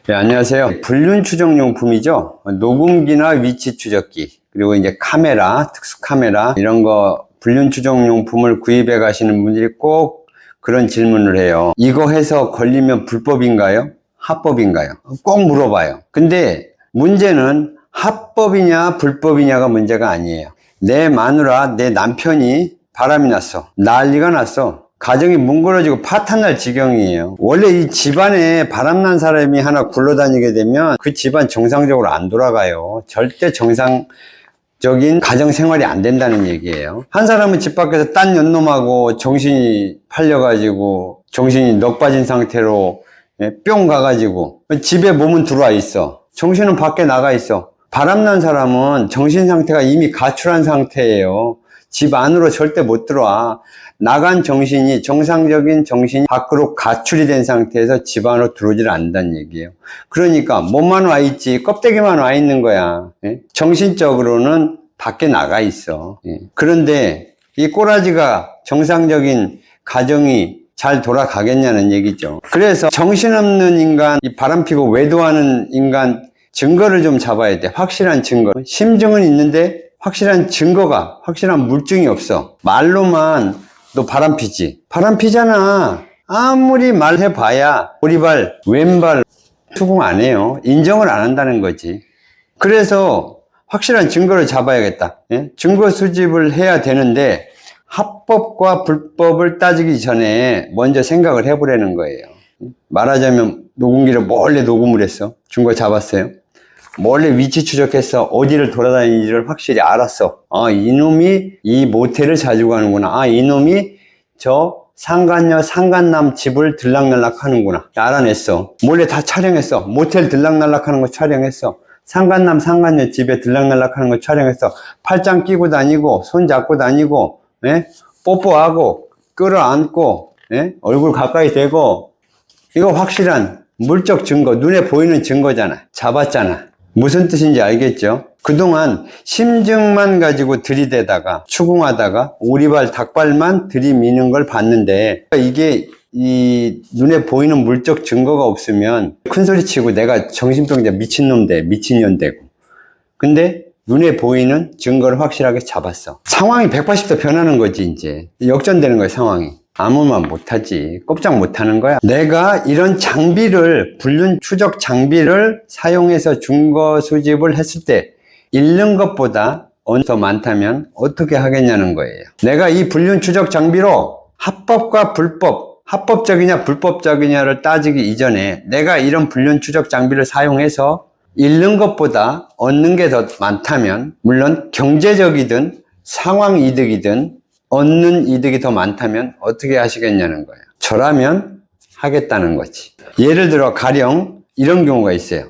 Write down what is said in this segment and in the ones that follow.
네, 안녕하세요. 불륜 추적용품이죠. 녹음기나 위치 추적기, 그리고 이제 카메라, 특수 카메라, 이런 거 불륜 추적용품을 구입해 가시는 분들이 꼭 그런 질문을 해요. 이거 해서 걸리면 불법인가요? 합법인가요? 꼭 물어봐요. 근데 문제는 합법이냐 불법이냐가 문제가 아니에요. 내 마누라, 내 남편이 바람이 났어. 난리가 났어. 가정이 뭉그러지고 파탄날 지경이에요. 원래 이 집안에 바람난 사람이 하나 굴러다니게 되면 그 집안 정상적으로 안 돌아가요. 절대 정상적인 가정 생활이 안 된다는 얘기예요. 한 사람은 집 밖에서 딴 연놈하고 정신이 팔려가지고 정신이 넋 빠진 상태로 뿅 가가지고 집에 몸은 들어와 있어. 정신은 밖에 나가 있어. 바람난 사람은 정신 상태가 이미 가출한 상태예요. 집 안으로 절대 못 들어와. 나간 정신이, 정상적인 정신이 밖으로 가출이 된 상태에서 집 안으로 들어오질 않는다는 얘기예요. 그러니까 몸만 와 있지 껍데기만 와 있는 거야. 정신적으로는 밖에 나가 있어. 그런데 이 꼬라지가 정상적인 가정이 잘 돌아가겠냐는 얘기죠. 그래서 정신없는 인간, 이 바람피고 외도하는 인간 증거를 좀 잡아야 돼. 확실한 증거. 심증은 있는데 확실한 증거가, 확실한 물증이 없어. 말로만 너 바람피지. 바람피잖아. 아무리 말해봐야 오리발, 왼발 수긍 안 해요. 인정을 안 한다는 거지. 그래서 확실한 증거를 잡아야겠다. 증거 수집을 해야 되는데 합법과 불법을 따지기 전에 먼저 생각을 해보라는 거예요. 말하자면 녹음기를 몰래 녹음을 했어. 증거 잡았어요. 몰래 위치 추적해서 어디를 돌아다니는지를 확실히 알았어. 아, 이놈이 이 모텔을 자주 가는구나. 아, 이놈이 저 상간녀, 상간남 집을 들락날락 하는구나. 알아냈어. 몰래 다 촬영했어. 모텔 들락날락 하는 거 촬영했어. 상간남, 상간녀 집에 들락날락 하는 거 촬영했어. 팔짱 끼고 다니고, 손 잡고 다니고, 뽀뽀하고, 끌어안고, 얼굴 가까이 대고, 이거 확실한 물적 증거, 눈에 보이는 증거잖아. 잡았잖아. 무슨 뜻인지 알겠죠? 그동안 심증만 가지고 들이대다가 추궁하다가 오리발 닭발만 들이미는 걸 봤는데 이게 이 눈에 보이는 물적 증거가 없으면 큰소리치고 내가 정신병자 미친놈 돼, 미친년 되고. 근데 눈에 보이는 증거를 확실하게 잡았어. 상황이 180도 변하는 거지. 이제 역전되는 거야. 상황이. 아무 말 못하지. 꼼짝 못하는 거야. 내가 이런 장비를, 불륜 추적 장비를 사용해서 증거 수집을 했을 때 잃는 것보다 더 많다면 어떻게 하겠냐는 거예요. 내가 이 불륜 추적 장비로 합법과 불법, 합법적이냐 불법적이냐를 따지기 이전에 내가 이런 불륜 추적 장비를 사용해서 잃는 것보다 얻는 게 더 많다면, 물론 경제적이든 상황 이득이든 얻는 이득이 더 많다면 어떻게 하시겠냐는 거예요. 저라면 하겠다는 거지. 예를 들어 가령 이런 경우가 있어요.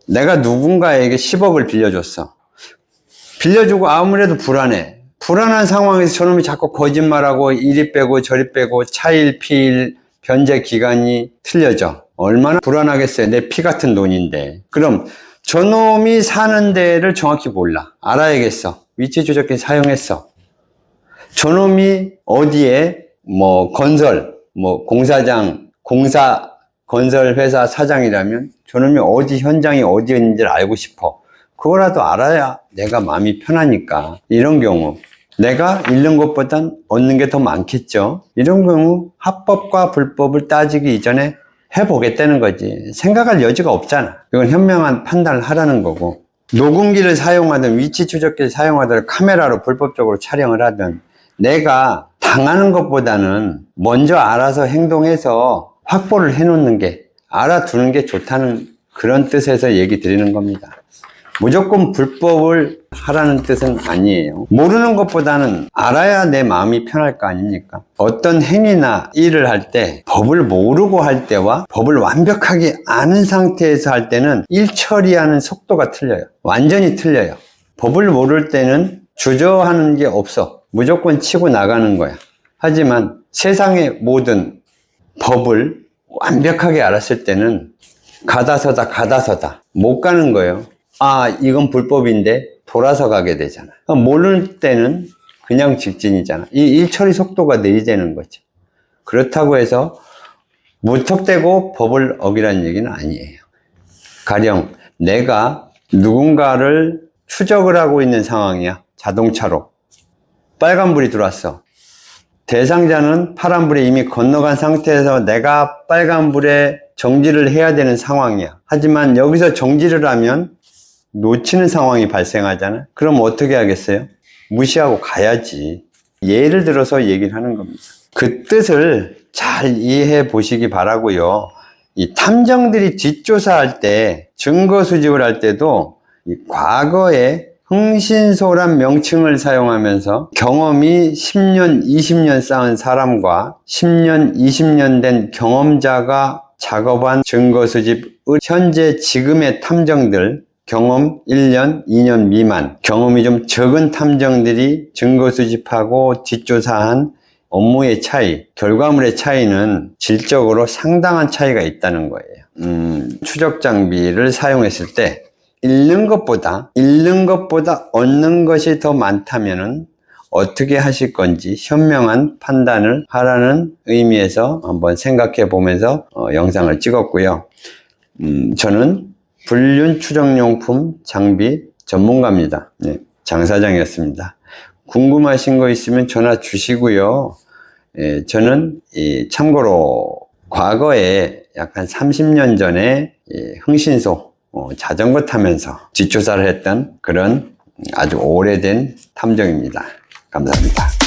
내가 누군가에게 10억을 빌려줬어. 빌려주고 아무래도 불안해. 불안한 상황에서 저놈이 자꾸 거짓말하고 이리 빼고 저리 빼고 차일 피일 변제 기간이 틀려져. 얼마나 불안하겠어요. 내 피 같은 돈인데. 그럼 저놈이 사는 데를 정확히 몰라. 알아야겠어. 위치 추적기 사용했어. 저놈이 어디에 건설, 공사장, 건설 회사 사장이라면 저놈이 어디 현장이 어디에 있는지를 알고 싶어. 그거라도 알아야 내가 마음이 편하니까. 이런 경우 내가 잃는 것보단 얻는 게 더 많겠죠. 이런 경우 합법과 불법을 따지기 이전에 해보겠다는 거지. 생각할 여지가 없잖아. 이건 현명한 판단을 하라는 거고. 녹음기를 사용하든 위치 추적기를 사용하든 카메라로 불법적으로 촬영을 하든 내가 당하는 것보다는 먼저 알아서 행동해서 확보를 해놓는 게, 알아두는 게 좋다는 그런 뜻에서 얘기 드리는 겁니다. 무조건 불법을 하라는 뜻은 아니에요. 모르는 것보다는 알아야 내 마음이 편할 거 아닙니까? 어떤 행위나 일을 할 때 법을 모르고 할 때와 법을 완벽하게 아는 상태에서 할 때는 일 처리하는 속도가 틀려요. 완전히 틀려요. 법을 모를 때는 주저하는 게 없어. 무조건 치고 나가는 거야. 하지만 세상의 모든 법을 완벽하게 알았을 때는 가다서다 못 가는 거예요. 아, 이건 불법인데 돌아서 가게 되잖아. 모를 때는 그냥 직진이잖아. 이 일처리 속도가 느리다는 거죠. 그렇다고 해서 무턱대고 법을 어기라는 얘기는 아니에요. 가령 내가 누군가를 추적을 하고 있는 상황이야. 자동차로. 빨간불이 들어왔어. 대상자는 파란불에 이미 건너간 상태에서 내가 빨간불에 정지를 해야 되는 상황이야. 하지만 여기서 정지를 하면 놓치는 상황이 발생하잖아. 그럼 어떻게 하겠어요? 무시하고 가야지. 예를 들어서 얘기를 하는 겁니다. 그 뜻을 잘 이해해 보시기 바라고요. 이 탐정들이 뒷조사할 때, 증거 수집을 할 때도 이 과거에 흥신소란 명칭을 사용하면서 경험이 10년, 20년 쌓은 사람과 10년, 20년 된 경험자가 작업한 증거 수집의 현재 지금의 탐정들, 경험 1년, 2년 미만, 경험이 좀 적은 탐정들이 증거 수집하고 뒷조사한 업무의 차이, 결과물의 차이는 질적으로 상당한 차이가 있다는 거예요. 추적 장비를 사용했을 때 잃는 것보다 얻는 것이 더 많다면은 어떻게 하실 건지 현명한 판단을 하라는 의미에서 한번 생각해 보면서 영상을 찍었고요. 저는 불륜 추정용품 장비 전문가입니다. 네, 장 사장이었습니다. 궁금하신 거 있으면 전화 주시고요. 예, 저는 참고로 과거에 약간 30년 전에 흥신소 자전거 타면서 뒷조사를 했던 그런 아주 오래된 탐정입니다. 감사합니다.